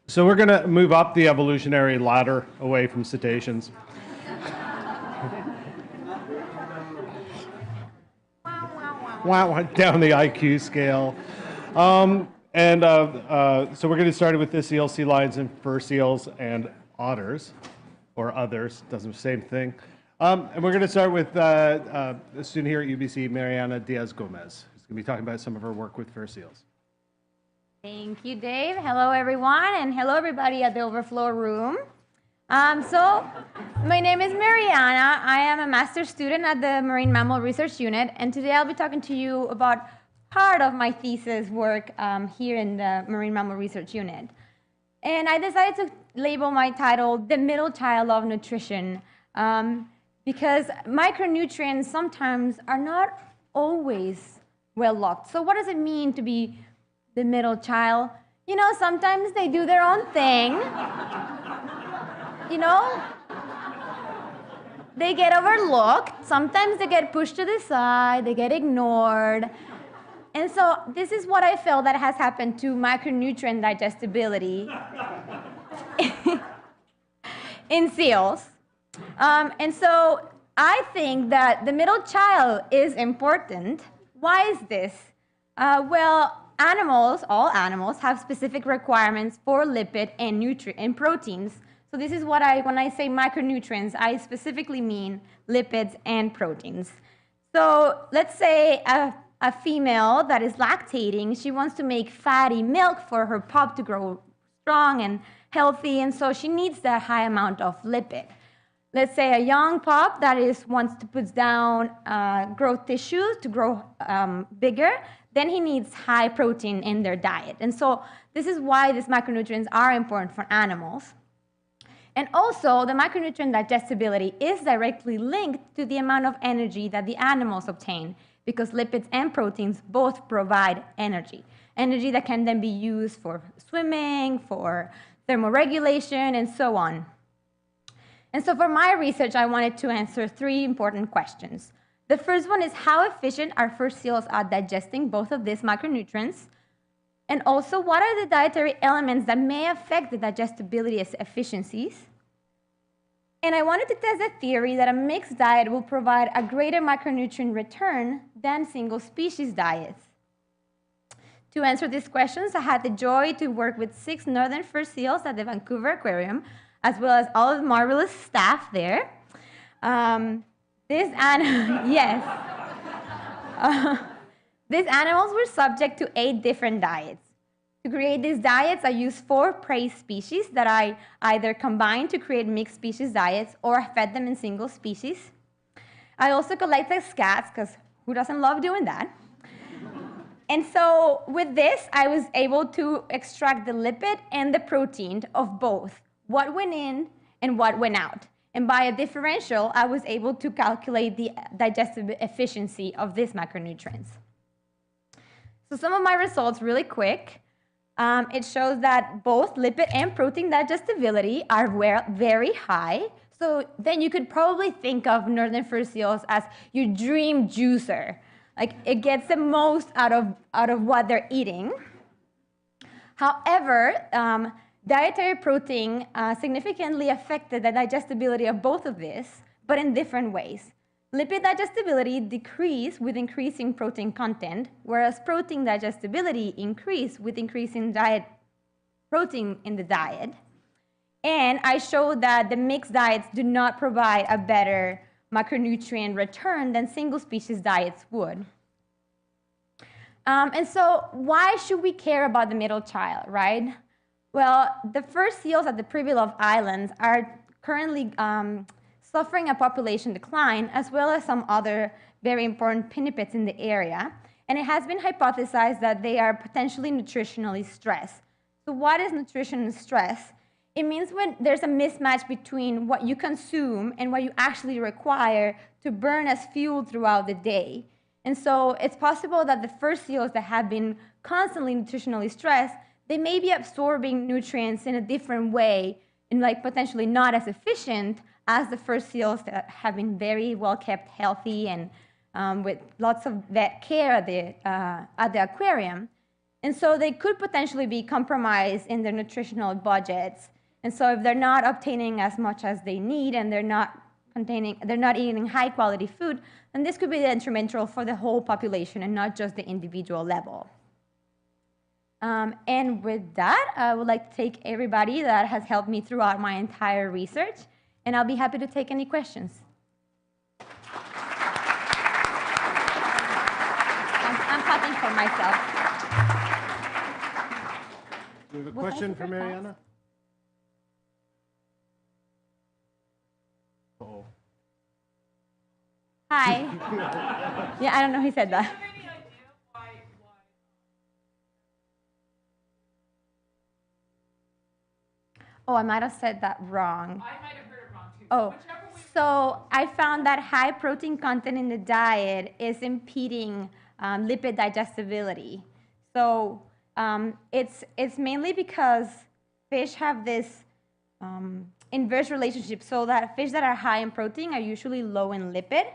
So we're going to move up the evolutionary ladder away from cetaceans. Down the IQ scale. So we're going to start with this eel, sea lions, and fur seals, and otters, or others, doesn't same thing. And we're going to start with a student here at UBC, Mariana Diaz Gomez, who's going to be talking about some of her work with fur seals. Thank you, Dave. Hello, everyone, and hello, everybody at the overflow room. So my name is Mariana. I am a master's student at the Marine Mammal Research Unit, and today I'll be talking to you about part of my thesis work here in the Marine Mammal Research Unit. And I decided to label my title The Middle Child of Nutrition because micronutrients sometimes are not always well locked. So what does it mean to be the middle child? You know, sometimes they do their own thing. You know, they get overlooked. Sometimes they get pushed to the side. They get ignored. And so this is what I feel that has happened to micronutrient digestibility in seals. And so I think that the middle child is important. Why is this? Well, animals, all animals, have specific requirements for lipid and proteins. So this is what when I say micronutrients, I specifically mean lipids and proteins. So let's say a female that is lactating, she wants to make fatty milk for her pup to grow strong and healthy, and so she needs that high amount of lipid. Let's say a young pup that wants to put down growth tissues to grow bigger, then he needs high protein in their diet. And so this is why these macronutrients are important for animals. And also, the micronutrient digestibility is directly linked to the amount of energy that the animals obtain, because lipids and proteins both provide energy. Energy that can then be used for swimming, for thermoregulation, and so on. And so for my research, I wanted to answer three important questions. The first one is, how efficient are fur seals at digesting both of these macronutrients? And also, what are the dietary elements that may affect the digestibility efficiencies? And I wanted to test the theory that a mixed diet will provide a greater micronutrient return than single species diets. To answer these questions, I had the joy to work with 6 northern fur seals at the Vancouver Aquarium, as well as all of the marvelous staff there. These animals were subject to 8 different diets. To create these diets, I used 4 prey species that I either combined to create mixed species diets or fed them in single species. I also collected scats, because who doesn't love doing that? And so with this, I was able to extract the lipid and the protein of both, what went in and what went out. And by a differential, I was able to calculate the digestive efficiency of these macronutrients. So some of my results really quick. It shows that both lipid and protein digestibility are very high. So then you could probably think of northern fur seals as your dream juicer. Like, it gets the most out of what they're eating. However, dietary protein significantly affected the digestibility of both of these, but in different ways. Lipid digestibility decreased with increasing protein content, whereas protein digestibility increased with increasing protein in the diet. And I showed that the mixed diets do not provide a better macronutrient return than single species diets would. And so why should we care about the middle child, right? Well, the fur seals at the Pribilof Islands are currently suffering a population decline, as well as some other very important pinnipeds in the area. And it has been hypothesized that they are potentially nutritionally stressed. So what is nutritional stress? It means when there's a mismatch between what you consume and what you actually require to burn as fuel throughout the day. And so it's possible that the fur seals that have been constantly nutritionally stressed, they may be absorbing nutrients in a different way and potentially not as efficient as the fur seals that have been very well kept healthy and with lots of vet care at the aquarium. And so they could potentially be compromised in their nutritional budgets. And so if they're not obtaining as much as they need and they're not eating high quality food, then this could be detrimental for the whole population and not just the individual level. And with that, I would like to thank everybody that has helped me throughout my entire research, and I'll be happy to take any questions. I'm clapping for myself. Do you have a question for Mariana? Uh-oh. Hi. Yeah, I don't know who said that. Oh, I might have said that wrong. I might have heard it wrong too. Oh, so I found that high protein content in the diet is impeding lipid digestibility. So it's mainly because fish have this inverse relationship, so that fish that are high in protein are usually low in lipid.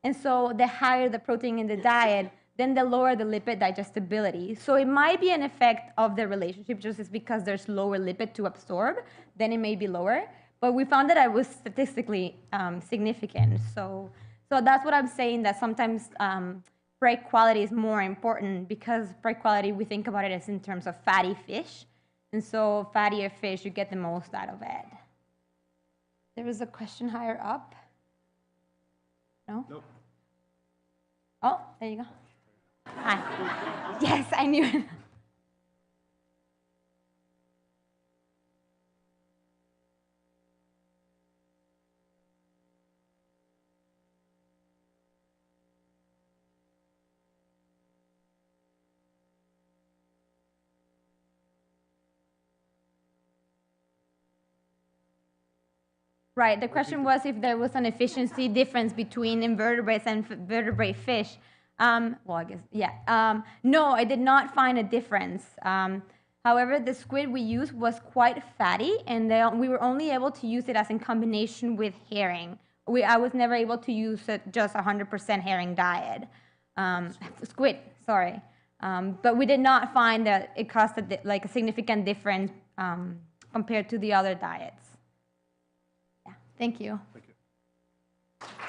And so the higher the protein in the diet, then the lower the lipid digestibility. So it might be an effect of the relationship, just as because there's lower lipid to absorb, then it may be lower. But we found that it was statistically significant. So that's what I'm saying, that sometimes prey quality is more important, because prey quality, we think about it as in terms of fatty fish. And so fattier fish, you get the most out of it. There was a question higher up. No? Nope. Oh, there you go. Hi. Yes, I knew it. Right, the question was if there was an efficiency difference between invertebrates and vertebrate fish. Well, I guess, yeah. No, I did not find a difference. However, the squid we used was quite fatty, and we were only able to use it as in combination with herring. I was never able to use it just 100% herring diet. Squid, sorry. But we did not find that it caused a significant difference compared to the other diets. Yeah, thank you. Thank you.